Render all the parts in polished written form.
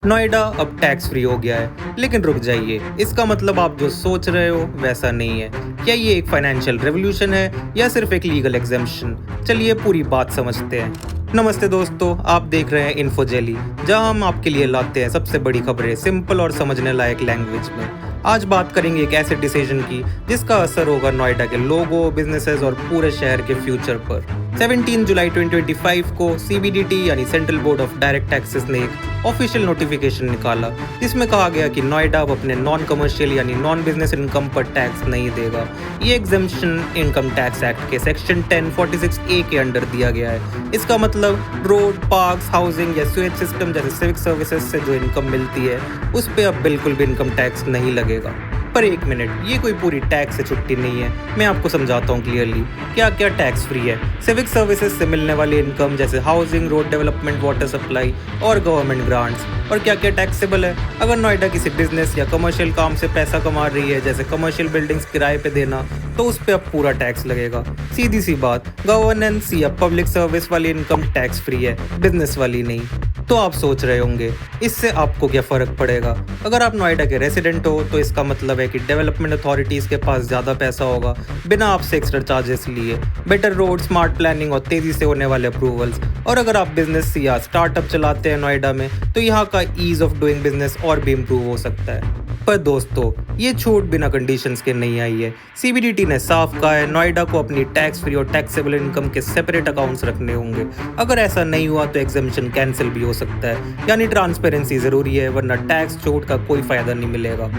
नोएडा अब tax free हो गया है, लेकिन रुक जाइए, इसका मतलब आप जो सोच रहे हो वैसा नहीं है। क्या ये एक फाइनेंशियल रेवोल्यूशन है या सिर्फ एक लीगल एग्जेम्पशन? चलिए पूरी बात समझते हैं। नमस्ते दोस्तों, आप देख रहे हैं इन्फोजेली, जहां हम आपके लिए लाते हैं सबसे बड़ी खबरें सिंपल और समझने लायक लैंग्वेज में। आज बात करेंगे एक ऐसे डिसीजन की जिसका असर होगा नोएडा के लोगों, बिजनेसेस और पूरे शहर के फ्यूचर पर। 17 जुलाई 2025 को सीबीडीटी यानी central board of direct taxes ने एक ऑफिशियल नोटिफिकेशन निकाला, जिसमें कहा गया कि नोएडा अब अपने नॉन कमर्शियल यानी नॉन बिजनेस इनकम पर टैक्स नहीं देगा। ये एग्जेम्पशन इनकम टैक्स एक्ट के सेक्शन 1046A के अंडर दिया गया है। इसका मतलब रोड, पार्क्स, हाउसिंग या स्वेज सिस्टम जैसे सिविक सर्विसेज से जो इनकम मिलती है उस पर अब बिल्कुल भी इनकम टैक्स नहीं लगेगा। पर एक मिनट, ये कोई पूरी टैक्स से छुट्टी नहीं है। मैं आपको समझाता हूँ क्लियरली क्या क्या टैक्स फ्री है। सिविक सर्विसेज से मिलने वाली इनकम जैसे housing, road development, water supply और गवर्नमेंट ग्रांट्स। और क्या क्या टैक्सेबल है? अगर नोएडा किसी बिजनेस या कमर्शियल काम से पैसा कमा रही है, जैसे कमर्शियल बिल्डिंग्स किराए पे देना, तो उस पर अब पूरा टैक्स लगेगा। सीधी सी बात, गवर्नेंस या पब्लिक सर्विस वाली इनकम टैक्स फ्री है, बिजनेस वाली नहीं। तो आप सोच रहे होंगे इससे आपको क्या फर्क पड़ेगा? अगर आप नोएडा के रेसिडेंट हो तो इसका मतलब है कि डेवलपमेंट अथॉरिटीज के पास ज़्यादा पैसा होगा बिना आपसे एक्स्ट्रा चार्जेस लिए, बेटर रोड, स्मार्ट प्लानिंग और तेज़ी से होने वाले अप्रूवल्स। और अगर आप बिजनेस या स्टार्टअप चलाते हैं नोएडा में तो यहाँ का ईज ऑफ डूइंग बिजनेस और भी इम्प्रूव हो सकता है। पर दोस्तों, ये छूट बिना कंडीशंस के नहीं आई है। सीबीडीटी ने साफ कहा है नोएडा को अपनी टैक्स फ्री और टैक्सेबल इनकम के सेपरेट अकाउंट्स रखने होंगे। अगर ऐसा नहीं हुआ तो एग्जेम्पशन कैंसिल भी हो सकता है। यानी ट्रांसपेरेंसी जरूरी है, वरना टैक्स छूट का कोई फायदा नहीं मिलेगा।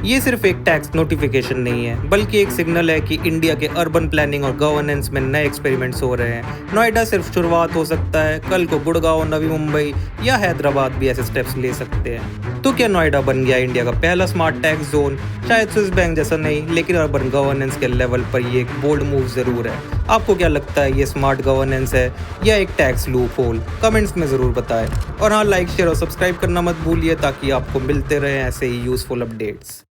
ये सिर्फ एक टैक्स नोटिफिकेशन नहीं है, बल्कि एक सिग्नल है कि इंडिया के अर्बन प्लानिंग और गवर्नेंस में नए एक्सपेरिमेंट्स हो रहे हैं। नोएडा सिर्फ शुरुआत हो सकता है, कल को गुड़गांव, नवी मुंबई या हैदराबाद भी ऐसे स्टेप्स ले सकते हैं। तो क्या नोएडा बन गया इंडिया का पहला स्मार्ट टैक्स जोन? शायद स्विस बैंक जैसा नहीं, लेकिन अर्बन गवर्नेंस के लेवल पर ये एक बोल्ड मूव जरूर है। आपको क्या लगता है, ये स्मार्ट गवर्नेंस है या एक टैक्स लूप होल? कमेंट्स में ज़रूर बताएं। और हाँ, लाइक, शेयर और सब्सक्राइब करना मत भूलिए ताकि आपको मिलते रहे ऐसे ही यूजफुल अपडेट्स।